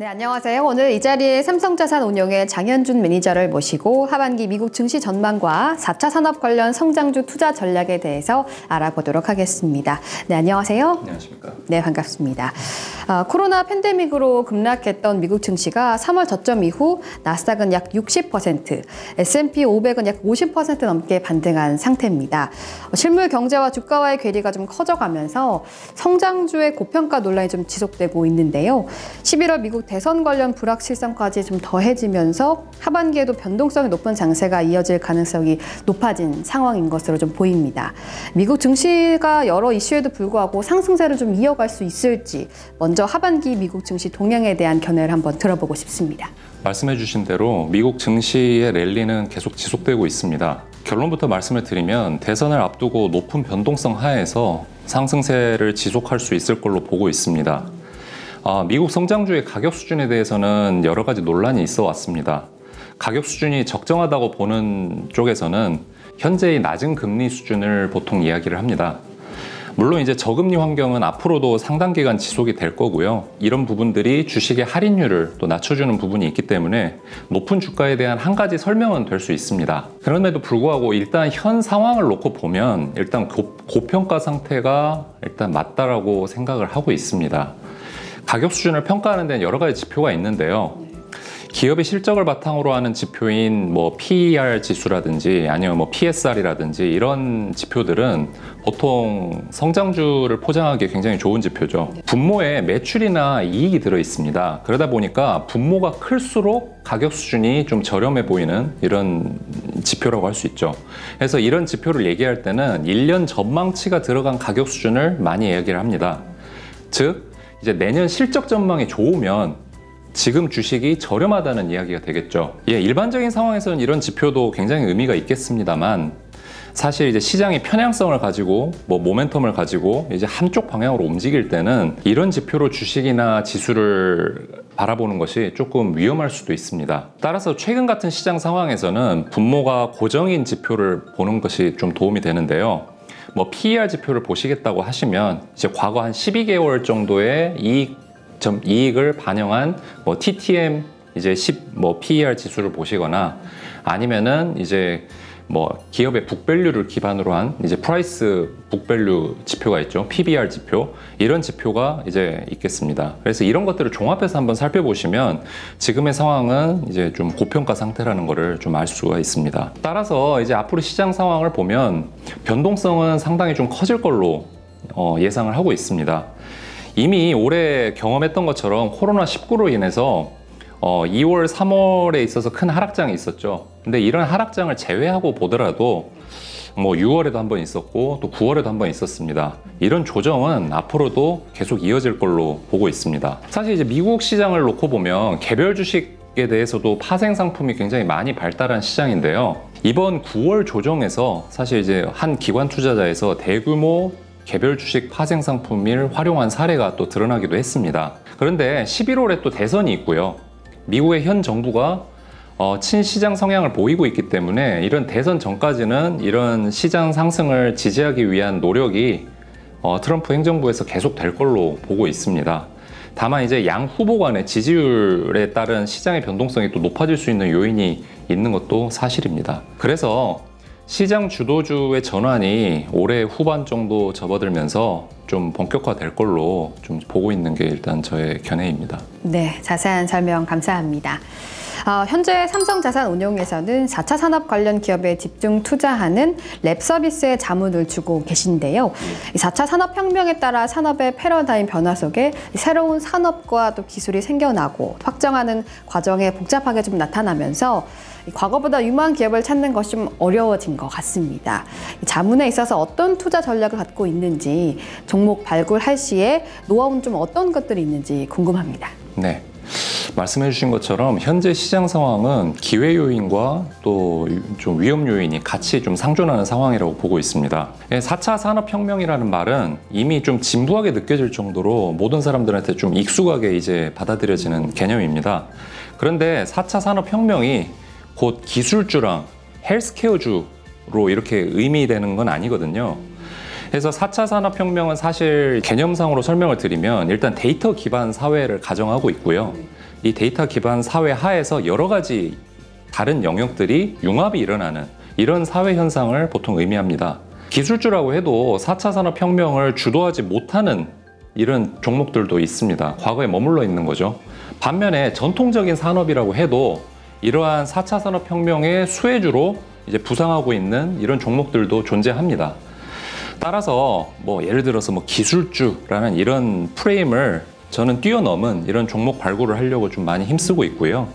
안녕하세요. 오늘 이 자리에 삼성자산운용의 장현준 매니저를 모시고 하반기 미국 증시 전망과 4차 산업 관련 성장주 투자 전략에 대해서 알아보도록 하겠습니다. 네, 안녕하세요. 안녕하십니까. 네, 반갑습니다. 코로나 팬데믹으로 급락했던 미국 증시가 3월 저점 이후 나스닥은 약 60%, S&P 500은 약 50% 넘게 반등한 상태입니다. 실물 경제와 주가와의 괴리가 좀 커져가면서 성장주의 고평가 논란이 좀 지속되고 있는데요. 11월 미국 대선 관련 불확실성까지 좀 더해지면서 하반기에도 변동성이 높은 장세가 이어질 가능성이 높아진 상황인 것으로 좀 보입니다. 미국 증시가 여러 이슈에도 불구하고 상승세를 좀 이어갈 수 있을지 먼저 하반기 미국 증시 동향에 대한 견해를 한번 들어보고 싶습니다. 말씀해 주신 대로 미국 증시의 랠리는 계속 지속되고 있습니다. 결론부터 말씀을 드리면 대선을 앞두고 높은 변동성 하에서 상승세를 지속할 수 있을 걸로 보고 있습니다. 미국 성장주의 가격 수준에 대해서는 여러 가지 논란이 있어 왔습니다. 가격 수준이 적정하다고 보는 쪽에서는 현재의 낮은 금리 수준을 보통 이야기를 합니다. 물론 이제 저금리 환경은 앞으로도 상당 기간 지속이 될 거고요. 이런 부분들이 주식의 할인율을 또 낮춰주는 부분이 있기 때문에 높은 주가에 대한 한 가지 설명은 될 수 있습니다. 그럼에도 불구하고 일단 현 상황을 놓고 보면 일단 고평가 상태가 일단 맞다라고 생각을 하고 있습니다. 가격 수준을 평가하는 데는 여러 가지 지표가 있는데요. 기업의 실적을 바탕으로 하는 지표인 PER 지수라든지 아니면 PSR이라든지 이런 지표들은 보통 성장주를 포장하기 굉장히 좋은 지표죠. 분모에 매출이나 이익이 들어 있습니다. 그러다 보니까 분모가 클수록 가격 수준이 좀 저렴해 보이는 이런 지표라고 할 수 있죠. 그래서 이런 지표를 얘기할 때는 1년 전망치가 들어간 가격 수준을 많이 이야기를 합니다. 즉 이제 내년 실적 전망이 좋으면 지금 주식이 저렴하다는 이야기가 되겠죠. 일반적인 상황에서는 이런 지표도 굉장히 의미가 있겠습니다만 사실 이제 시장이 편향성을 가지고 모멘텀을 가지고 이제 한쪽 방향으로 움직일 때는 이런 지표로 주식이나 지수를 바라보는 것이 조금 위험할 수도 있습니다. 따라서 최근 같은 시장 상황에서는 분모가 고정인 지표를 보는 것이 좀 도움이 되는데요. PER 지표를 보시겠다고 하시면 이제 과거 한 12개월 정도의 이익을 반영한 TTM 이제 PER 지수를 보시거나 아니면은 이제 기업의 북밸류를 기반으로 한 이제 프라이스 북밸류 지표가 있죠. PBR 지표. 이런 지표가 이제 있겠습니다. 그래서 이런 것들을 종합해서 한번 살펴보시면 지금의 상황은 이제 좀 고평가 상태라는 것을 좀 알 수가 있습니다. 따라서 이제 앞으로 시장 상황을 보면 변동성은 상당히 좀 커질 걸로 예상을 하고 있습니다. 이미 올해 경험했던 것처럼 코로나19로 인해서 2월, 3월에 있어서 큰 하락장이 있었죠. 근데 이런 하락장을 제외하고 보더라도 6월에도 한번 있었고 또 9월에도 한번 있었습니다. 이런 조정은 앞으로도 계속 이어질 걸로 보고 있습니다. 사실 이제 미국 시장을 놓고 보면 개별 주식에 대해서도 파생 상품이 굉장히 많이 발달한 시장인데요. 이번 9월 조정에서 사실 이제 한 기관 투자자에서 대규모 개별 주식 파생 상품을 활용한 사례가 또 드러나기도 했습니다. 그런데 11월에 또 대선이 있고요. 미국의 현 정부가 친시장 성향을 보이고 있기 때문에 이런 대선 전까지는 이런 시장 상승을 지지하기 위한 노력이 트럼프 행정부에서 계속 될 걸로 보고 있습니다. 다만 이제 양 후보 간의 지지율에 따른 시장의 변동성이 또 높아질 수 있는 요인이 있는 것도 사실입니다. 그래서 시장 주도주의 전환이 올해 후반 정도 접어들면서 좀 본격화될 걸로 좀 보고 있는 게 일단 저의 견해입니다. 네, 자세한 설명 감사합니다. 현재 삼성자산운용에서는 4차 산업 관련 기업에 집중 투자하는 랩 서비스에 자문을 주고 계신데요. 4차 산업혁명에 따라 산업의 패러다임 변화 속에 새로운 산업과 또 기술이 생겨나고 확정하는 과정에 복잡하게 좀 나타나면서 과거보다 유망 기업을 찾는 것이 좀 어려워진 것 같습니다. 자문에 있어서 어떤 투자 전략을 갖고 있는지, 종목 발굴할 시에 노하우는 좀 어떤 것들이 있는지 궁금합니다. 네. 말씀해 주신 것처럼 현재 시장 상황은 기회 요인과 또 좀 위험 요인이 같이 좀 상존하는 상황이라고 보고 있습니다. 4차 산업혁명이라는 말은 이미 좀 진부하게 느껴질 정도로 모든 사람들한테 좀 익숙하게 이제 받아들여지는 개념입니다. 그런데 4차 산업혁명이 곧 기술주랑 헬스케어주로 이렇게 의미되는 건 아니거든요. 그래서 4차 산업혁명은 사실 개념상으로 설명을 드리면 일단 데이터 기반 사회를 가정하고 있고요. 이 데이터 기반 사회 하에서 여러 가지 다른 영역들이 융합이 일어나는 이런 사회 현상을 보통 의미합니다. 기술주라고 해도 4차 산업혁명을 주도하지 못하는 이런 종목들도 있습니다. 과거에 머물러 있는 거죠. 반면에 전통적인 산업이라고 해도 이러한 4차 산업혁명의 수혜주로 이제 부상하고 있는 이런 종목들도 존재합니다. 따라서 예를 들어서 기술주라는 이런 프레임을 저는 뛰어넘은 이런 종목 발굴을 하려고 좀 많이 힘쓰고 있고요.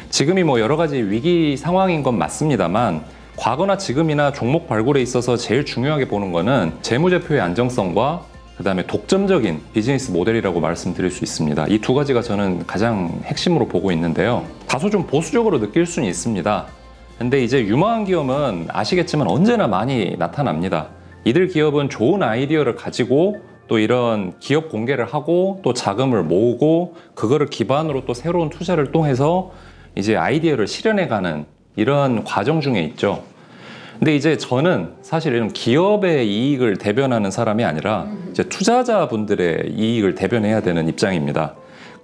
지금이 여러 가지 위기 상황인 건 맞습니다만 과거나 지금이나 종목 발굴에 있어서 제일 중요하게 보는 거는 재무제표의 안정성과 그 다음에 독점적인 비즈니스 모델이라고 말씀드릴 수 있습니다. 이 두 가지가 저는 가장 핵심으로 보고 있는데요. 다소 좀 보수적으로 느낄 수는 있습니다. 근데 이제 유망한 기업은 아시겠지만 언제나 많이 나타납니다. 이들 기업은 좋은 아이디어를 가지고 또 이런 기업 공개를 하고 또 자금을 모으고 그거를 기반으로 또 새로운 투자를 통해서 이제 아이디어를 실현해가는 이런 과정 중에 있죠. 근데 이제 저는 사실 이런 기업의 이익을 대변하는 사람이 아니라 이제 투자자분들의 이익을 대변해야 되는 입장입니다.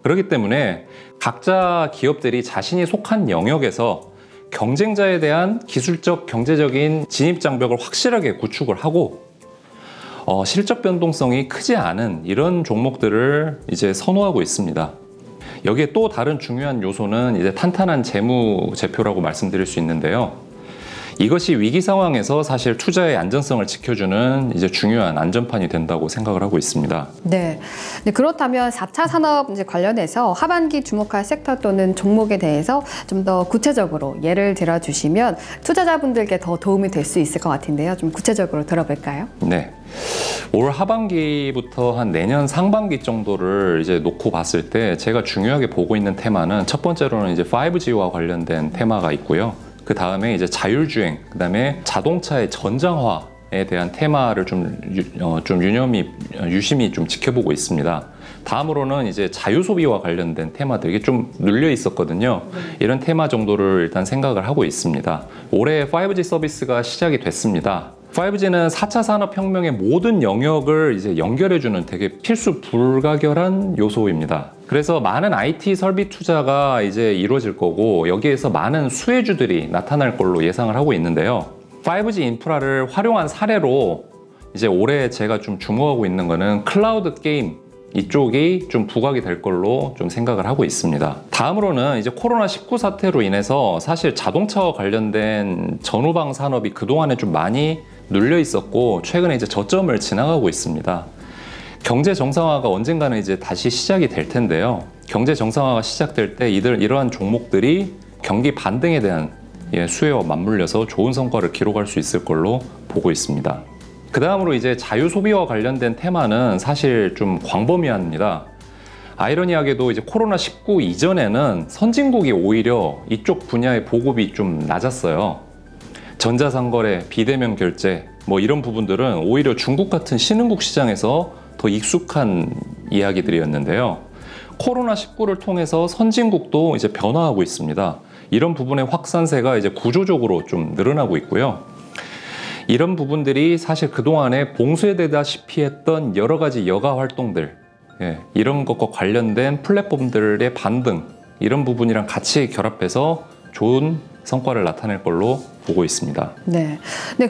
그렇기 때문에 각자 기업들이 자신이 속한 영역에서 경쟁자에 대한 기술적, 경제적인 진입장벽을 확실하게 구축을 하고 실적 변동성이 크지 않은 이런 종목들을 이제 선호하고 있습니다. 여기에 또 다른 중요한 요소는 이제 탄탄한 재무제표라고 말씀드릴 수 있는데요. 이것이 위기 상황에서 사실 투자의 안전성을 지켜주는 이제 중요한 안전판이 된다고 생각을 하고 있습니다. 네. 그렇다면 4차 산업 이제 관련해서 하반기 주목할 섹터 또는 종목에 대해서 좀 더 구체적으로 예를 들어 주시면 투자자분들께 더 도움이 될 수 있을 것 같은데요. 좀 구체적으로 들어볼까요? 네. 올 하반기부터 한 내년 상반기 정도를 이제 놓고 봤을 때 제가 중요하게 보고 있는 테마는 첫 번째로는 이제 5G와 관련된 테마가 있고요. 그 다음에 이제 자율주행, 그 다음에 자동차의 전장화에 대한 테마를 좀 유심히 좀 지켜보고 있습니다. 다음으로는 이제 자유소비와 관련된 테마들, 이게 좀 눌려 있었거든요. 이런 테마 정도를 일단 생각을 하고 있습니다. 올해 5G 서비스가 시작이 됐습니다. 5G는 4차 산업혁명의 모든 영역을 이제 연결해주는 되게 필수 불가결한 요소입니다. 그래서 많은 IT 설비 투자가 이제 이루어질 거고 여기에서 많은 수혜주들이 나타날 걸로 예상을 하고 있는데요. 5G 인프라를 활용한 사례로 이제 올해 제가 좀 주목하고 있는 거는 클라우드 게임 이쪽이 좀 부각이 될 걸로 좀 생각을 하고 있습니다. 다음으로는 이제 코로나19 사태로 인해서 사실 자동차와 관련된 전후방 산업이 그동안에 좀 많이 눌려 있었고 최근에 이제 저점을 지나가고 있습니다. 경제 정상화가 언젠가는 이제 다시 시작이 될 텐데요. 경제 정상화가 시작될 때 이러한 종목들이 경기 반등에 대한 수혜와 맞물려서 좋은 성과를 기록할 수 있을 걸로 보고 있습니다. 그 다음으로 이제 자유소비와 관련된 테마는 사실 좀 광범위합니다. 아이러니하게도 이제 코로나19 이전에는 선진국이 오히려 이쪽 분야의 보급이 좀 낮았어요. 전자상거래, 비대면 결제 이런 부분들은 오히려 중국 같은 신흥국 시장에서 더 익숙한 이야기들이었는데요. 코로나19를 통해서 선진국도 이제 변화하고 있습니다. 이런 부분의 확산세가 이제 구조적으로 좀 늘어나고 있고요. 이런 부분들이 사실 그동안에 봉쇄되다시피 했던 여러 가지 여가 활동들, 이런 것과 관련된 플랫폼들의 반등, 이런 부분이랑 같이 결합해서 좋은 성과를 나타낼 걸로 보고 있습니다. 네.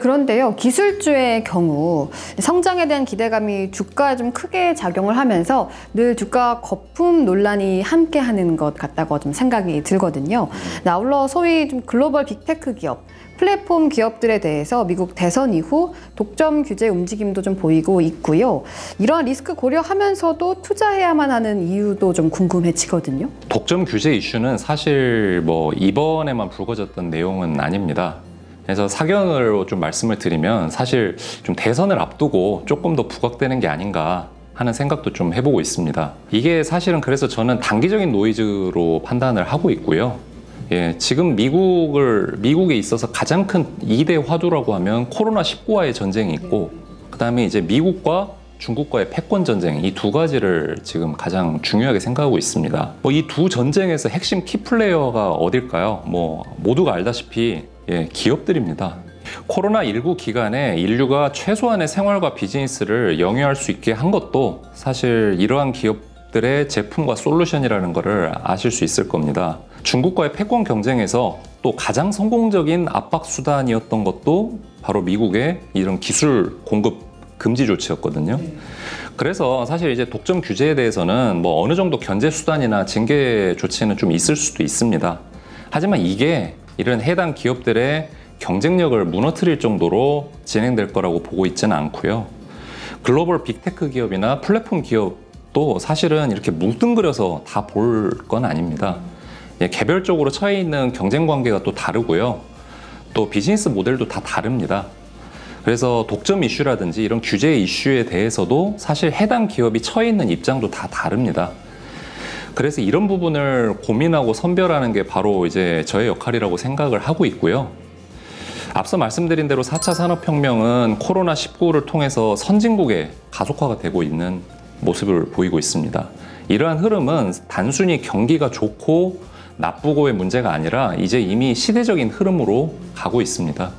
그런데요, 기술주의 경우 성장에 대한 기대감이 주가에 좀 크게 작용을 하면서 늘 주가 거품 논란이 함께하는 것 같다고 좀 생각이 들거든요. 아울러 소위 좀 글로벌 빅테크 기업, 플랫폼 기업들에 대해서 미국 대선 이후 독점 규제 움직임도 좀 보이고 있고요. 이러한 리스크 고려하면서도 투자해야만 하는 이유도 좀 궁금해지거든요. 독점 규제 이슈는 사실 이번에만 불거졌던 내용은 아닙니다. 그래서 사견으로 좀 말씀을 드리면 사실 좀 대선을 앞두고 조금 더 부각되는 게 아닌가 하는 생각도 좀 해보고 있습니다. 이게 사실은 그래서 저는 단기적인 노이즈로 판단을 하고 있고요. 지금 미국에 있어서 가장 큰 2대 화두라고 하면 코로나19와의 전쟁이 있고 그 다음에 이제 미국과 중국과의 패권 전쟁, 이 두 가지를 지금 가장 중요하게 생각하고 있습니다. 이 두 전쟁에서 핵심 키플레이어가 어딜까요? 모두가 알다시피 기업들입니다. 코로나19 기간에 인류가 최소한의 생활과 비즈니스를 영위할 수 있게 한 것도 사실 이러한 기업 기업들의 제품과 솔루션이라는 것을 아실 수 있을 겁니다. 중국과의 패권 경쟁에서 또 가장 성공적인 압박 수단이었던 것도 바로 미국의 이런 기술 공급 금지 조치였거든요. 그래서 사실 이제 독점 규제에 대해서는 뭐 어느 정도 견제 수단이나 징계 조치는 좀 있을 수도 있습니다. 하지만 이게 이런 해당 기업들의 경쟁력을 무너뜨릴 정도로 진행될 거라고 보고 있지는 않고요. 글로벌 빅테크 기업이나 플랫폼 기업도 사실은 이렇게 뭉뚱그려서 다 볼 건 아닙니다. 개별적으로 처해 있는 경쟁 관계가 또 다르고요. 또 비즈니스 모델도 다 다릅니다. 그래서 독점 이슈라든지 이런 규제 이슈에 대해서도 사실 해당 기업이 처해 있는 입장도 다 다릅니다. 그래서 이런 부분을 고민하고 선별하는 게 바로 이제 저의 역할이라고 생각을 하고 있고요. 앞서 말씀드린 대로 4차 산업혁명은 코로나19를 통해서 선진국에 가속화가 되고 있는 모습을 보이고 있습니다. 이러한 흐름은 단순히 경기가 좋고 나쁘고의 문제가 아니라 이제 이미 시대적인 흐름으로 가고 있습니다.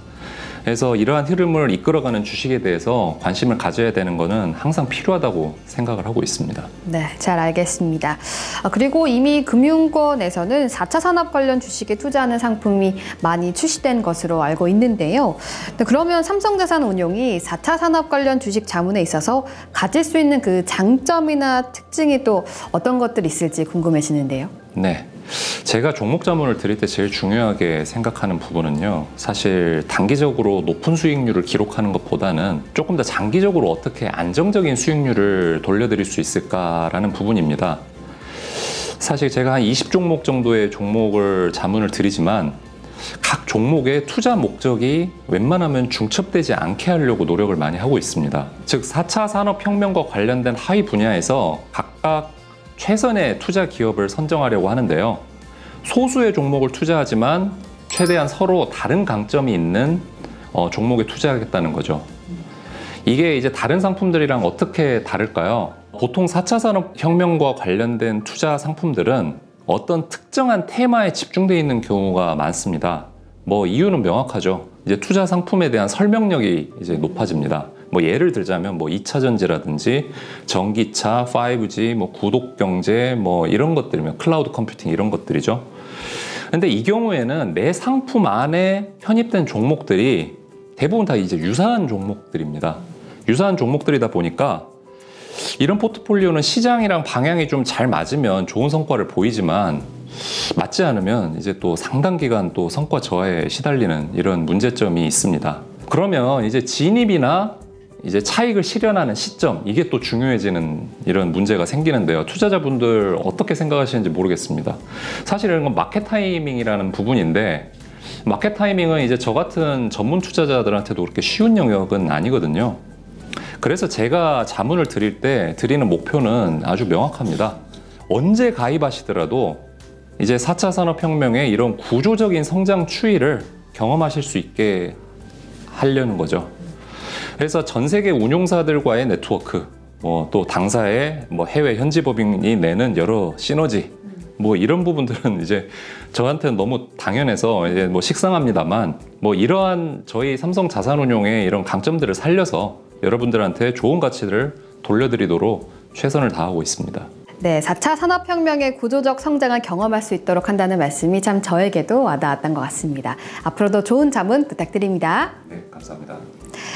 그래서 이러한 흐름을 이끌어가는 주식에 대해서 관심을 가져야 되는 것은 항상 필요하다고 생각을 하고 있습니다. 네, 잘 알겠습니다. 그리고 이미 금융권에서는 4차 산업 관련 주식에 투자하는 상품이 많이 출시된 것으로 알고 있는데요. 그러면 삼성자산운용이 4차 산업 관련 주식 자문에 있어서 가질 수 있는 그 장점이나 특징이 또 어떤 것들이 있을지 궁금해지는데요. 네. 제가 종목 자문을 드릴 때 제일 중요하게 생각하는 부분은요, 사실 단기적으로 높은 수익률을 기록하는 것보다는 조금 더 장기적으로 어떻게 안정적인 수익률을 돌려드릴 수 있을까라는 부분입니다. 사실 제가 한 20종목 정도의 종목을 자문을 드리지만 각 종목의 투자 목적이 웬만하면 중첩되지 않게 하려고 노력을 많이 하고 있습니다. 즉 4차 산업혁명과 관련된 하위 분야에서 각각 최선의 투자 기업을 선정하려고 하는데요. 소수의 종목을 투자하지만 최대한 서로 다른 강점이 있는 종목에 투자하겠다는 거죠. 이게 이제 다른 상품들이랑 어떻게 다를까요? 보통 4차 산업혁명과 관련된 투자 상품들은 어떤 특정한 테마에 집중되어 있는 경우가 많습니다. 뭐 이유는 명확하죠. 이제 투자 상품에 대한 설명력이 이제 높아집니다. 뭐 예를 들자면 뭐 2차 전지라든지 전기차, 5G, 뭐 구독 경제 뭐 이런 것들이면 클라우드 컴퓨팅 이런 것들이죠. 근데 이 경우에는 내 상품 안에 편입된 종목들이 대부분 다 이제 유사한 종목들입니다. 유사한 종목들이다 보니까 이런 포트폴리오는 시장이랑 방향이 좀 잘 맞으면 좋은 성과를 보이지만 맞지 않으면 이제 또 상당 기간 또 성과 저하에 시달리는 이런 문제점이 있습니다. 그러면 이제 진입이나 이제 차익을 실현하는 시점, 이게 또 중요해지는 이런 문제가 생기는데요. 투자자분들 어떻게 생각하시는지 모르겠습니다. 사실 이런 건 마켓 타이밍이라는 부분인데, 마켓 타이밍은 이제 저 같은 전문 투자자들한테도 그렇게 쉬운 영역은 아니거든요. 그래서 제가 자문을 드릴 때 드리는 목표는 아주 명확합니다. 언제 가입하시더라도 이제 4차 산업혁명의 이런 구조적인 성장 추이를 경험하실 수 있게 하려는 거죠. 그래서 전 세계 운용사들과의 네트워크, 뭐 또 당사의 뭐 해외 현지 법인이 내는 여러 시너지, 뭐 이런 부분들은 이제 저한테는 너무 당연해서 이제 뭐 식상합니다만, 뭐 이러한 저희 삼성자산운용의 이런 강점들을 살려서 여러분들한테 좋은 가치를 돌려드리도록 최선을 다하고 있습니다. 네, 4차 산업혁명의 구조적 성장을 경험할 수 있도록 한다는 말씀이 참 저에게도 와닿았던 것 같습니다. 앞으로도 좋은 자문 부탁드립니다. 네, 감사합니다.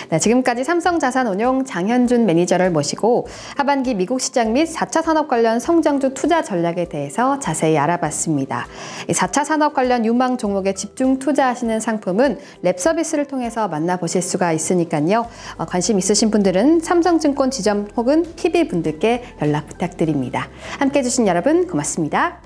네, 지금까지 삼성자산운용 장현준 매니저를 모시고 하반기 미국 시장 및 4차 산업 관련 성장주 투자 전략에 대해서 자세히 알아봤습니다. 4차 산업 관련 유망 종목에 집중 투자하시는 상품은 랩 서비스를 통해서 만나보실 수가 있으니까요. 관심 있으신 분들은 삼성증권 지점 혹은 PB 분들께 연락 부탁드립니다. 함께해 주신 여러분 고맙습니다.